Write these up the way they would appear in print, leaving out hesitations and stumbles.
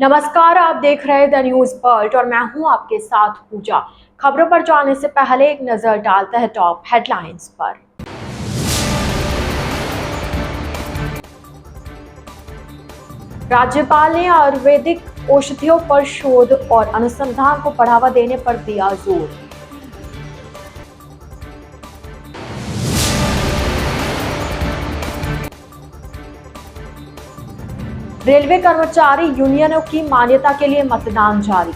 नमस्कार, आप देख रहे हैं द न्यूज वर्ल्ड और मैं हूं आपके साथ पूजा। खबरों पर जाने से पहले एक नजर डालते हैं टॉप हेडलाइंस पर। राज्यपाल ने आयुर्वेदिक औषधियों पर शोध और अनुसंधान को बढ़ावा देने पर दिया जोर। रेलवे कर्मचारी यूनियनों की मान्यता के लिए मतदान जारी।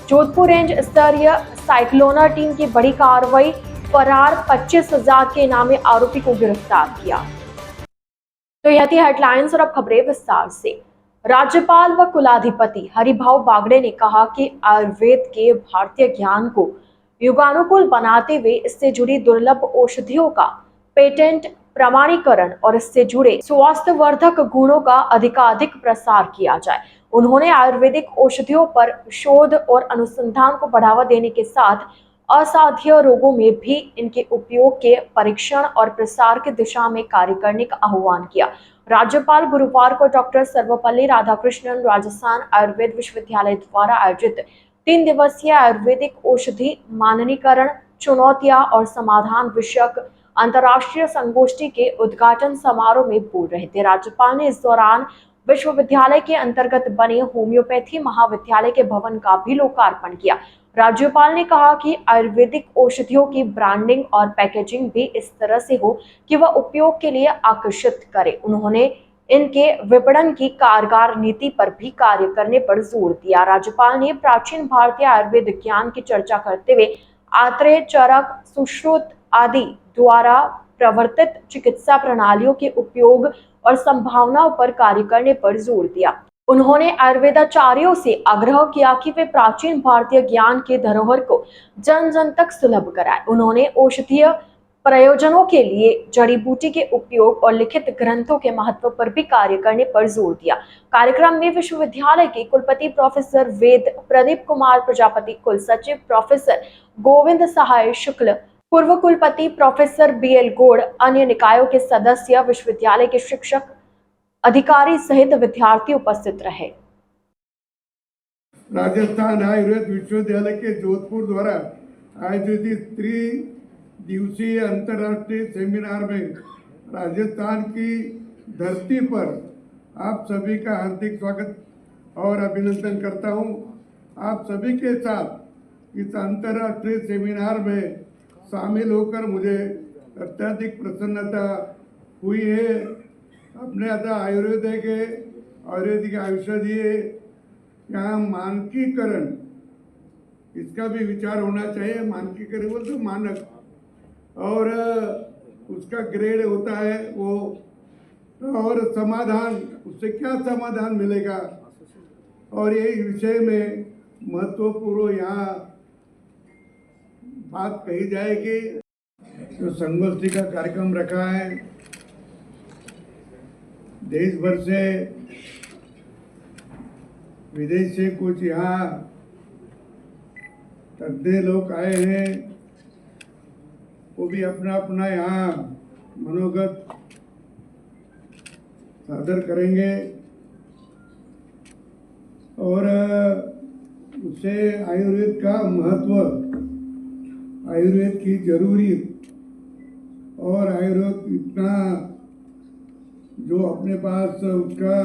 जोधपुर रेंज स्तरीय साइक्लोनर टीम की बड़ी कार्रवाई, फरार 25,000 के इनामी आरोपी को गिरफ्तार किया। तो यह थी हेडलाइंस और अब खबरें विस्तार से। राज्यपाल व कुलाधिपति हरिभाऊ बागड़े ने कहा कि आयुर्वेद के भारतीय ज्ञान को युगानुकूल बनाते हुए इससे जुड़ी दुर्लभ औषधियों का पेटेंट प्रमाणीकरण और इससे जुड़े स्वास्थ्यवर्धक गुणों का अधिकाधिक प्रसार किया जाए। उन्होंने आयुर्वेदिक औषधियों पर शोध और अनुसंधान को बढ़ावा देने के साथ असाध्य रोगों में भी इनके उपयोग के परीक्षण और प्रसार की दिशा में कार्य करने का आह्वान किया। राज्यपाल गुरुवार को डॉक्टर सर्वपल्ली राधाकृष्णन राजस्थान आयुर्वेद विश्वविद्यालय द्वारा आयोजित 3 दिवसीय आयुर्वेदिक औषधि माननीकरण चुनौतियां और समाधान विषयक अंतर्राष्ट्रीय संगोष्ठी के उद्घाटन समारोह में बोल रहे थे। राज्यपाल ने इस दौरान विश्वविद्यालय के अंतर्गत बने होम्योपैथी महाविद्यालय के भवन का भी लोकार्पण किया। राज्यपाल ने कहा कि आयुर्वेदिक औषधियों की ब्रांडिंग और पैकेजिंग भी इस तरह से हो कि वह उपयोग के लिए आकर्षित करे। उन्होंने इनके विपणन की कारगर नीति पर भी कार्य करने पर जोर दिया। राज्यपाल ने प्राचीन भारतीय आयुर्वेद ज्ञान की चर्चा करते हुए आत्रेय, चरक, सुश्रुत आदि द्वारा प्रवर्तित चिकित्सा प्रणालियों के उपयोग और संभावनाओं पर कार्य करने पर जोर दिया। उन्होंने आयुर्वेदाचार्यों से आग्रह किया कि वे प्राचीन भारतीय ज्ञान के धरोहर को जन जन तक सुलभ कराएं। उन्होंने औषधीय प्रयोजनों के लिए जड़ी बूटी के उपयोग और लिखित ग्रंथों के महत्व पर भी कार्य करने पर जोर दिया। कार्यक्रम में विश्वविद्यालय के कुलपति प्रोफेसर वेद प्रदीप कुमार प्रजापति, कुल सचिव प्रोफेसर गोविंद सहाय शुक्ल, पूर्व कुलपति प्रोफेसर BL गौड़, अन्य निकायों के सदस्य, विश्वविद्यालय के शिक्षक, अधिकारी सहित विद्यार्थी उपस्थित रहे। राजस्थान आयुर्वेद विश्वविद्यालय के जोधपुर द्वारा आयोजित 3 दिवसीय अंतर्राष्ट्रीय सेमिनार में राजस्थान की धरती पर आप सभी का हार्दिक स्वागत और अभिनंदन करता हूं। आप सभी के साथ इस अंतर्राष्ट्रीय सेमिनार में शामिल होकर मुझे अत्यधिक प्रसन्नता हुई है। अपने आता आयुर्वेदिक औषधि यहाँ मानकीकरण, इसका भी विचार होना चाहिए। मानकीकरण वो तो मानक और उसका ग्रेड होता है वो, और समाधान, उससे क्या समाधान मिलेगा, और ये विषय में महत्वपूर्ण यहाँ बात कही जाएगी। जो संगोष्ठी का कार्यक्रम रखा है, देश भर से, विदेश से कुछ यहाँ तज्ञ लोग आए हैं, वो भी अपना अपना यहाँ मनोगत सादर करेंगे और उससे आयुर्वेद का महत्व, आयुर्वेद की जरूरी और आयुर्वेद इतना जो अपने पास उसका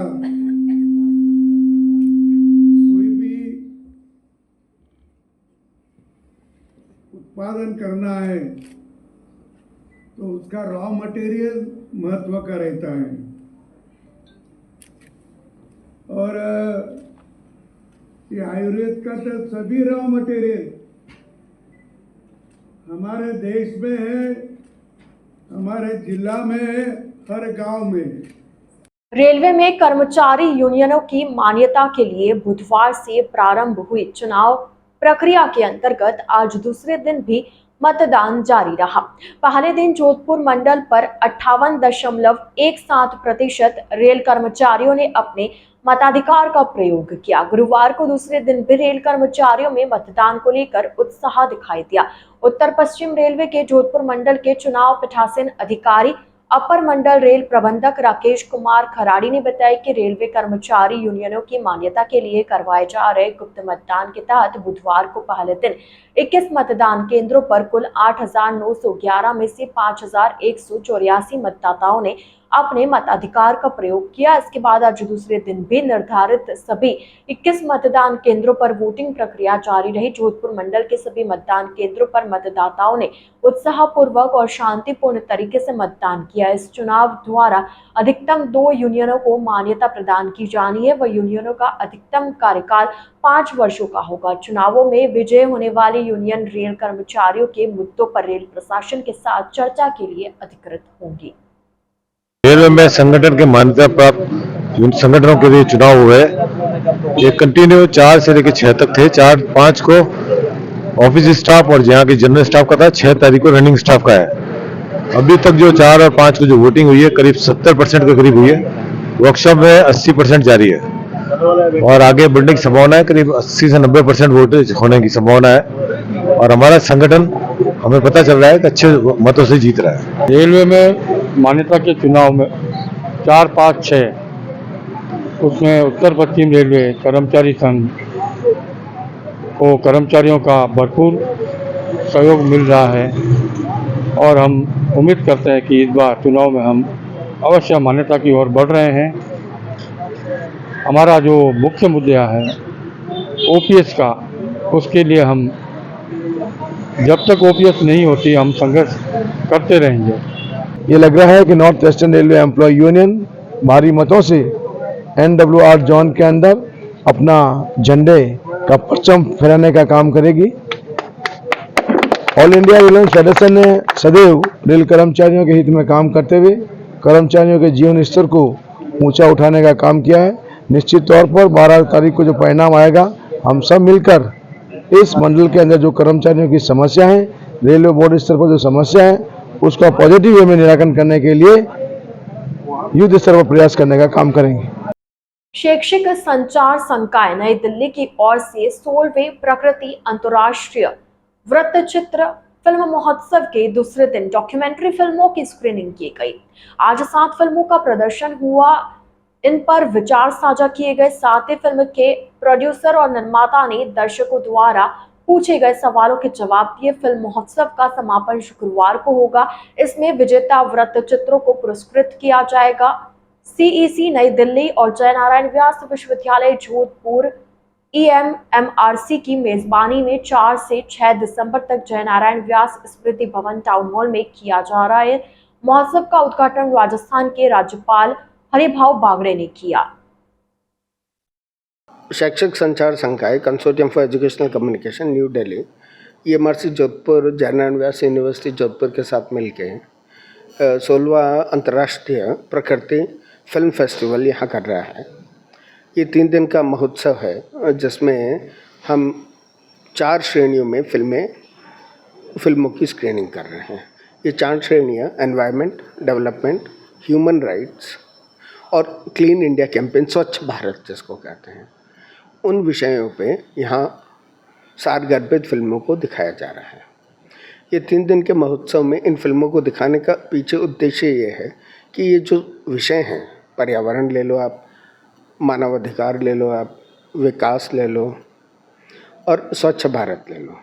कोई भी उत्पादन करना है तो उसका रॉ मटेरियल महत्व का रहता है। और ये आयुर्वेद का तो सभी रॉ मटेरियल हमारे देश में है, हमारे जिला में है, हर गांव में। रेलवे में कर्मचारी यूनियनों की मान्यता के लिए बुधवार से प्रारंभ हुई चुनाव प्रक्रिया के अंतर्गत आज दूसरे दिन भी मतदान जारी रहा। पहले दिन जोधपुर मंडल पर 58.17% रेल कर्मचारियों ने अपने मताधिकार का प्रयोग किया। गुरुवार को दूसरे दिन भी रेल कर्मचारियों में मतदान को लेकर उत्साह दिखाई दिया। उत्तर पश्चिम रेलवे के जोधपुर मंडल के चुनाव पीठासीन अधिकारी अपर मंडल रेल प्रबंधक राकेश कुमार खराड़ी ने बताया कि रेलवे कर्मचारी यूनियनों की मान्यता के लिए करवाए जा रहे गुप्त मतदान के तहत बुधवार को पहले दिन 21 मतदान केंद्रों पर कुल 8,911 में से 5,184 मतदाताओं ने अपने मताधिकार का प्रयोग किया। इसके बाद आज दूसरे दिन भी निर्धारित सभी 21 मतदान केंद्रों पर वोटिंग प्रक्रिया जारी रही। जोधपुर मंडल के सभी मतदान केंद्रों पर मतदाताओं ने उत्साहपूर्वक और शांतिपूर्ण तरीके से मतदान किया। इस चुनाव द्वारा अधिकतम 2 यूनियनों को मान्यता प्रदान की जानी है। वह यूनियनों का अधिकतम कार्यकाल 5 वर्षों का होगा। चुनावों में विजय होने वाली यूनियन रेल कर्मचारियों के मुद्दों पर रेल प्रशासन के साथ चर्चा के लिए अधिकृत होंगी। रेलवे में संगठन के मान्यता प्राप्त संगठनों के लिए चुनाव हुए। ये कंटिन्यू 4 से लेकर 6 तक थे। 4-5 को ऑफिस स्टाफ और यहाँ के जनरल स्टाफ का था। 6 तारीख को रनिंग स्टाफ का है। अभी तक जो 4 और 5 को जो वोटिंग हुई है करीब 70% के करीब हुई है। वर्कशॉप में 80% जारी है और आगे बढ़ने की संभावना है। करीब 80 से 90% वोट होने की संभावना है और हमारा संगठन हमें पता चल रहा है कि अच्छे मतों से जीत रहा है। रेलवे में मान्यता के चुनाव में 4, 5, 6 उसमें उत्तर पश्चिम रेलवे कर्मचारी संघ को कर्मचारियों का भरपूर सहयोग मिल रहा है और हम उम्मीद करते हैं कि इस बार चुनाव में हम अवश्य मान्यता की ओर बढ़ रहे हैं। हमारा जो मुख्य मुद्दा है ओपीएस का, उसके लिए हम जब तक ओपीएस नहीं होती हम संघर्ष करते रहेंगे। ये लग रहा है कि north western railway employee union भारी मतों से NWR जोन के अंदर अपना झंडे का परचम फहराने का काम करेगी। ऑल इंडिया रेलवे फेडरेशन ने सदैव रेल कर्मचारियों के हित में काम करते हुए कर्मचारियों के जीवन स्तर को ऊंचा उठाने का काम किया है। निश्चित तौर पर 12 तारीख को जो परिणाम आएगा, हम सब मिलकर इस मंडल के अंदर जो कर्मचारियों की समस्या है, रेलवे बोर्ड स्तर पर जो समस्या है, उसका पॉजिटिव वे में निराकरण करने के लिए युद्ध स्तर पर प्रयास करने का काम करेंगे। शैक्षिक संचार संकाय नई दिल्ली की ओर से 16वें प्रकृति अंतर्राष्ट्रीय वृत्तचित्र फिल्म महोत्सव के दूसरे दिन डॉक्यूमेंट्री फिल्मों की स्क्रीनिंग की गई। आज 7 फिल्मों का प्रदर्शन हुआ। इन पर विचार साझा किए गए। साथ ही फिल्म के प्रोड्यूसर और निर्माता ने दर्शकों द्वारा पूछे गए सवालों के जवाब दिए। फिल्म महोत्सव का समापन शुक्रवार को होगा। इसमें विजेता वृत्तचित्रों को पुरस्कृत किया जाएगा। CEC नई दिल्ली और जयनारायण व्यास विश्वविद्यालय जोधपुर EMMRC की मेजबानी में 4 से 6 दिसंबर तक जयनारायण व्यास स्मृति भवन टाउन हॉल में किया जा रहा है। महोत्सव का उद्घाटन राजस्थान के राज्यपाल हरिभाऊ बागड़े ने किया। शैक्षिक संचार संकाय consortium for educational communication new Delhi EMRC Jodhpur Jainarayan Vyas university Jodhpur के साथ मिलकर 16वां अंतर्राष्ट्रीय प्रकृति फिल्म फेस्टिवल यहाँ कर रहा है। ये 3 दिन का महोत्सव है जिसमें हम 4 श्रेणियों में फिल्मों की स्क्रीनिंग कर रहे हैं। ये 4 श्रेणियाँ एनवायरनमेंट, डेवलपमेंट, ह्यूमन राइट्स और क्लीन इंडिया कैंपेन, स्वच्छ भारत जिसको कहते हैं, उन विषयों पे यहाँ सारगर्भित फिल्मों को दिखाया जा रहा है। ये 3 दिन के महोत्सव में इन फिल्मों को दिखाने का पीछे उद्देश्य ये है कि ये जो विषय हैं, पर्यावरण ले लो आप, मानवाधिकार ले लो आप, विकास ले लो और स्वच्छ भारत ले लो,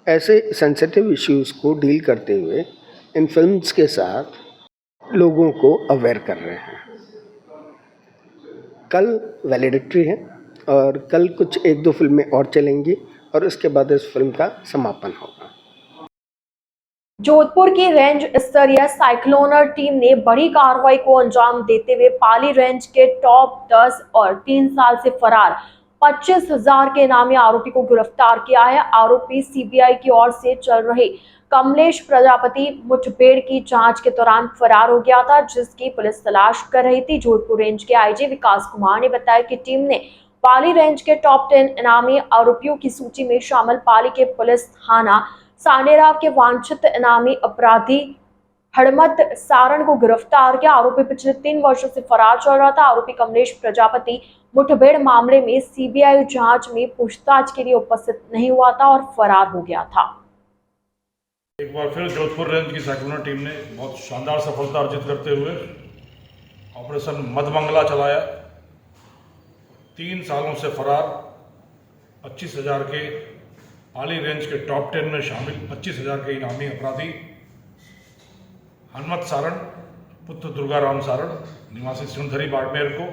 ऐसे सेंसिटिव इश्यूज़ को डील करते हुए इन फिल्म्स के साथ लोगों को अवेयर कर रहे हैं। कल वैलिडिक्ट्री है और कल कुछ 1-2 फिल्में और चलेंगी और उसके बाद इस फिल्म का समापन होगा। जोधपुर की रेंज स्तरीय साइक्लोनर टीम ने बड़ी कार्रवाई को अंजाम देते हुए पाली रेंज के टॉप 10 और 3 साल से फरार 25,000 के इनामी आरोपी को गिरफ्तार किया है। आरोपी सीबीआई की ओर से चल रहे कमलेश प्रजापति मुठभेड़ की जांच के दौरान फरार हो गया था, जिसकी पुलिस तलाश कर रही थी। जोधपुर रेंज के आईजी विकास कुमार ने बताया कि टीम ने पाली रेंज के टॉप 10 इनामी आरोपियों की सूची में शामिल पाली के पुलिस थाना सांडेराव के वांछित इनामी अपराधी हड़मत सारण को गिरफ्तार किया। आरोपी पिछले 3 वर्षों से फरार चल रहा था। आरोपी कमलेश प्रजापति मुठभेड़ मामले में सीबीआई जांच में पूछताछ के लिए उपस्थित नहीं हुआ था और फरार हो गया था। एक बार फिर जोधपुर रेंज की साइक्लोन टीम ने बहुत शानदार सफलता अर्जित करते हुए ऑपरेशन मधमंगला चलाया। 3 सालों से फरार 25,000 के पाली रेंज के टॉप 10 में शामिल 25,000 के इनामी अपराधी हनुमत सारण पुत्र दुर्गाराम सारण निवासी सिंधरी बाड़मेर को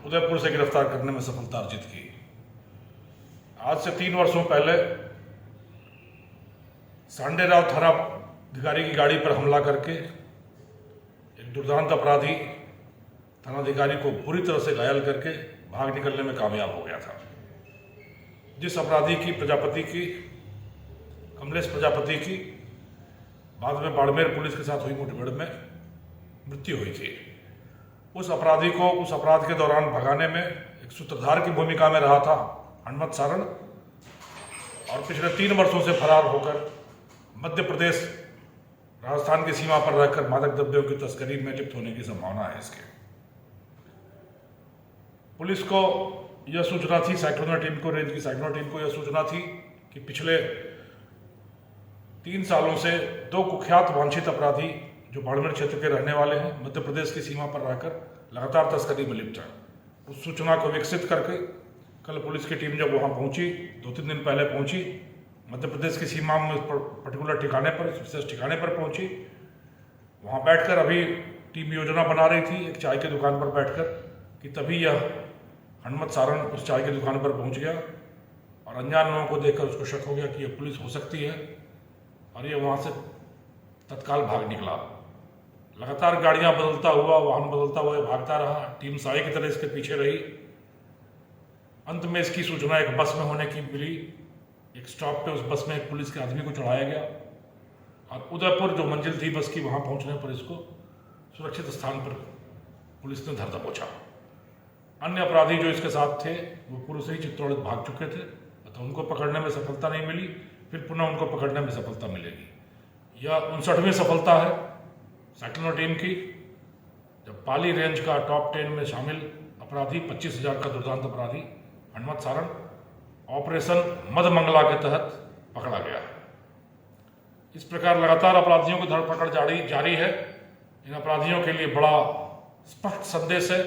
उदयपुर से गिरफ्तार करने में सफलता अर्जित की। आज से 3 वर्षों पहले सांडेराव थाना अधिकारी की गाड़ी पर हमला करके एक दुर्दांत अपराधी थानाधिकारी को बुरी तरह से घायल करके भाग निकलने में कामयाब हो गया था। जिस अपराधी की कमलेश प्रजापति की बाद में बाड़मेर पुलिस के साथ हुई मुठभेड़ में मृत्यु हुई थी, उस अपराधी को उस अपराध के दौरान भगाने में एक सूत्रधार की भूमिका में रहा था हनुमत सारण, और पिछले 3 वर्षों से फरार होकर मध्य प्रदेश राजस्थान की सीमा पर रहकर मादक द्रव्यों की तस्करी में लिप्त होने की संभावना है इसके। पुलिस को यह सूचना थी, साइक्लोन टीम को, रेंज की साइक्लोन टीम को यह सूचना थी कि पिछले 3 सालों से 2 कुख्यात वांछित अपराधी जो बाड़मेर क्षेत्र के रहने वाले हैं, मध्य प्रदेश की सीमा पर रहकर लगातार तस्करी में लिप्त हैं। उस सूचना को विकसित करके कल पुलिस की टीम जब वहां पहुंची, 2-3 दिन पहले पहुंची, मध्य प्रदेश की सीमा में पर्टिकुलर ठिकाने पर, विशेष ठिकाने पर पहुंची। वहां बैठकर अभी टीम योजना बना रही थी एक चाय की दुकान पर बैठकर कि तभी यह हनुमत सारण उस चाय की दुकान पर पहुंच गया और अनजान लोगों को देखकर उसको शक हो गया कि यह पुलिस हो सकती है और ये वहाँ से तत्काल भाग निकला। लगातार गाड़ियाँ बदलता हुआ, वाहन बदलता हुआ भागता रहा। टीम साए की तरह इसके पीछे रही। अंत में इसकी सूचना एक बस में होने की मिली। एक स्टॉप पे उस बस में एक पुलिस के आदमी को चढ़ाया गया और उदयपुर जो मंजिल थी बस की, वहाँ पहुँचने पर इसको सुरक्षित स्थान पर पुलिस ने धर दबोचा। अन्य अपराधी जो इसके साथ थे वो पूर्व से ही चित्तौड़ भाग चुके थे, अतः उनको पकड़ने में सफलता नहीं मिली। फिर पुनः उनको पकड़ने में सफलता मिलेगी। यह 59वीं सफलता है साइक्लोन टीम की, जब पाली रेंज का टॉप 10 में शामिल अपराधी 25,000 का दुर्दांत अपराधी हनुमत सारण ऑपरेशन मधमंगला के तहत पकड़ा गया है। इस प्रकार लगातार अपराधियों की धरपकड़ जारी है। इन अपराधियों के लिए बड़ा स्पष्ट संदेश है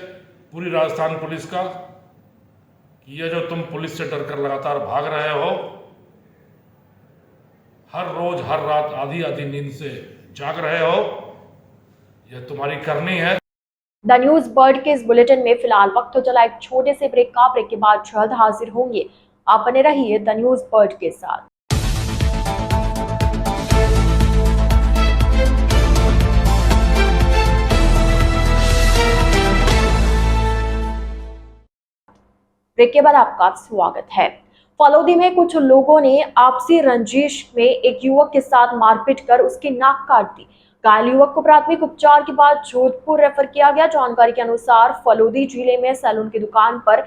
पूरी राजस्थान पुलिस का कि यह जो तुम पुलिस से डरकर लगातार भाग रहे हो, हर रोज हर रात आधी नींद से जाग रहे हो, यह तुम्हारी करनी है। द न्यूज बर्ड के इस बुलेटिन में फिलहाल वक्त हो चला एक छोटे से ब्रेक का। ब्रेक के बाद जल्द हाजिर होंगे। आप बने रहिए द न्यूज बर्ड के साथ। ब्रेक के बाद आपका स्वागत है। फलोदी में कुछ लोगों ने आपसी रंजिश में एक युवक के साथ मारपीट कर उसकी नाक काट दी। घायल युवक को प्राथमिक उपचार के बाद जोधपुर रेफर किया गया। जानकारी के अनुसार फलोदी जिले में सैलून की दुकान पर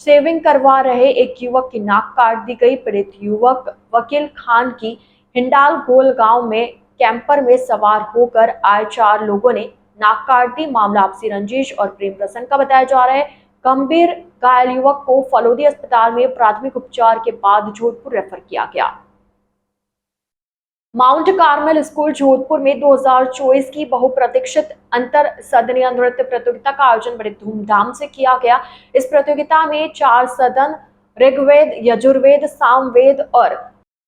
शेविंग करवा रहे एक युवक की नाक काट दी गई। पीड़ित युवक वकील खान की हिंडाल गोल गांव में कैंपर में सवार होकर आए 4 लोगों ने नाक काट दी। मामला आपसी रंजिश और प्रेम प्रसंग का बताया जा रहा है। गंभीर घायल युवक को फलोदी अस्पताल में प्राथमिक उपचार के बाद जोधपुर रेफर किया गया। माउंट कार्मेल स्कूल जोधपुर में 2024 की बहुप्रतीक्षित अंतर सदनीय नृत्य प्रतियोगिता का आयोजन बड़े धूमधाम से किया गया। इस प्रतियोगिता में 4 सदन, ऋग्वेद, यजुर्वेद, सामवेद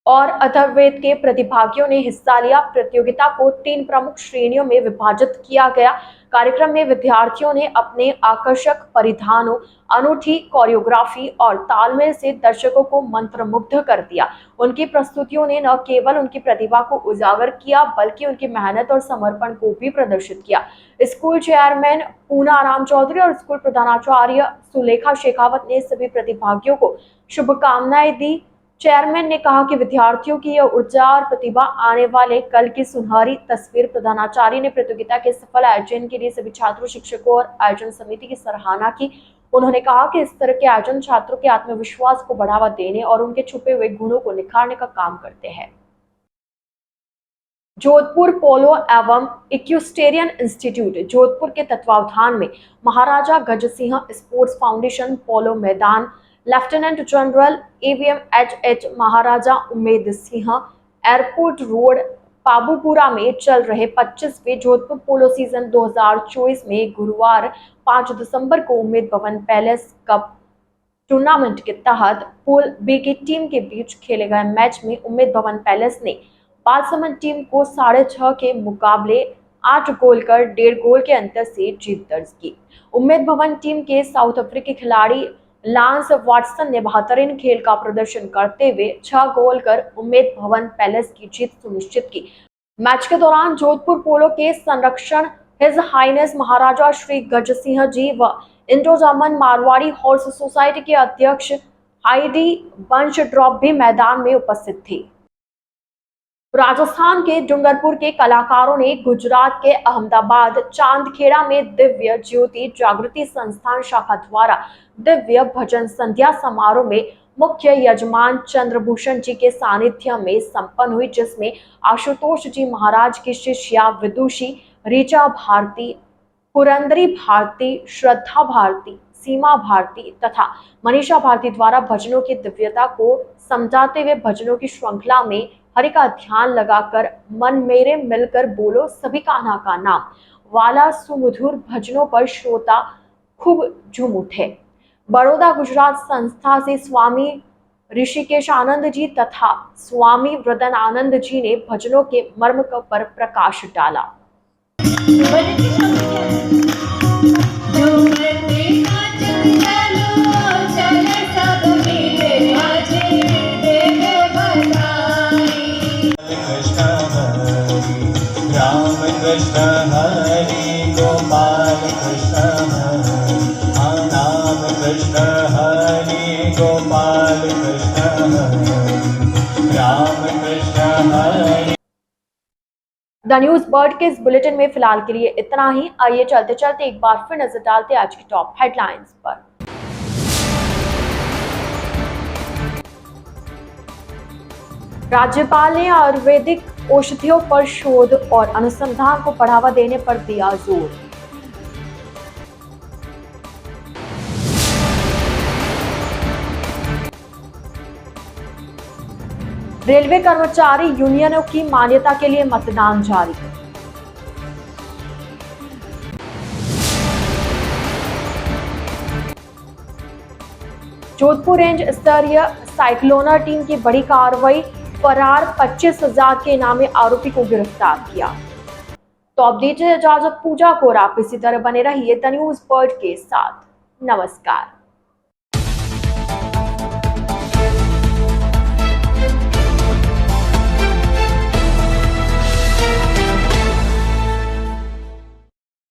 और अथर्ववेद के प्रतिभागियों ने हिस्सा लिया। प्रतियोगिता को 3 प्रमुख श्रेणियों में विभाजित किया गया। कार्यक्रम में विद्यार्थियों ने अपने आकर्षक परिधानों, अनूठी कोरियोग्राफी और तालमेल से दर्शकों को मंत्रमुग्ध कर दिया। उनकी प्रस्तुतियों ने न केवल उनकी प्रतिभा को उजागर किया बल्कि उनकी मेहनत और समर्पण को भी प्रदर्शित किया। स्कूल चेयरमैन पूना राम चौधरी और स्कूल प्रधानाचार्य सुलेखा शेखावत ने सभी प्रतिभागियों को शुभकामनाएं दी। चेयरमैन ने कहा कि विद्यार्थियों की यह ऊर्जा और प्रतिभा आने वाले कल की सुनहरी तस्वीर। प्रधानाचार्य ने प्रतियोगिता के सफल आयोजन के लिए सभी छात्रों, शिक्षकों और आयोजन समिति की सराहना की। उन्होंने कहा कि इस तरह के आयोजन छात्रों के आत्मविश्वास को बढ़ावा देने और उनके छुपे हुए गुणों को निखारने का काम करते हैं। जोधपुर पोलो एवं इक्विस्टेरियन इंस्टीट्यूट जोधपुर के तत्वावधान में महाराजा गजसिंह स्पोर्ट्स फाउंडेशन पोलो मैदान लेफ्टिनेंट जनरल एवीएम एच महाराजा उम्मेद सिंह एयरपोर्ट रोड पाबूपुरा में चल रहे 25वें जोधपुर पोलो सीजन 2024 में गुरुवार 5 दिसंबर को उम्मेद भवन पैलेस कप टूर्नामेंट के तहत पूल बी की टीम के बीच खेले गए मैच में उम्मेद भवन पैलेस ने बालसमंद टीम को 6.5 के मुकाबले 8 गोल कर 1.5 गोल के अंतर से जीत दर्ज की। उम्मेद भवन टीम के साउथ अफ्रीकी खिलाड़ी लांस वाटसन ने बेहतरीन खेल का प्रदर्शन करते हुए 6 गोल कर उम्मेद भवन पैलेस की जीत सुनिश्चित की। मैच के दौरान जोधपुर पोलो के संरक्षण हिज हाइनेस महाराजा श्री गजसिंह जी व Indo German Marwari horse society के अध्यक्ष हाइडी बंच ड्रॉप भी मैदान में उपस्थित थी। राजस्थान के डूंगरपुर के कलाकारों ने गुजरात के अहमदाबाद चांदखेड़ा में दिव्य ज्योति जागृति संस्थान शाखा द्वारा दिव्य भजन संध्या समारोह में मुख्य यजमान चंद्रभूषण जी के सानिध्य में संपन्न हुई, जिसमें आशुतोष जी महाराज की शिष्या विदुषी ऋचा भारती, पुरंदरी भारती, श्रद्धा भारती, सीमा भारती तथा मनीषा भारती द्वारा भजनों की दिव्यता को समझाते हुए भजनों की श्रृंखला में हरि का ध्यान लगाकर मन मेरे मिलकर बोलो सभी कान्हा का नाम वाला सुमधुर भजनों पर श्रोता खूब झूम उठे। बड़ौदा गुजरात संस्था से स्वामी ऋषिकेश आनंद जी तथा स्वामी वृदन आनंद जी ने भजनों के मर्म पर प्रकाश डाला। कृष्ण हरि गोपाल कृष्ण हरि नाम Krishna Hari Gopal Krishna Hari Ram Krishna Hari. The news bird के इस बुलेटिन में फिलहाल के लिए इतना ही। आइए चलते चलते एक बार फिर नजर डालते आज की टॉप हेडलाइंस पर। राज्यपाल ने आयुर्वेदिक औषधियों पर शोध और अनुसंधान को बढ़ावा देने पर दिया जोर। रेलवे कर्मचारी यूनियनों की मान्यता के लिए मतदान जारी। जोधपुर रेंज स्तरीय साइक्लोनर टीम की बड़ी कार्रवाई, फरार 25,000 के इनामी आरोपी को गिरफ्तार किया। तो अब दीजिए इजाजत पूजा को, आप इसी तरह बने रहिए द न्यूज बर्ड के साथ। नमस्कार।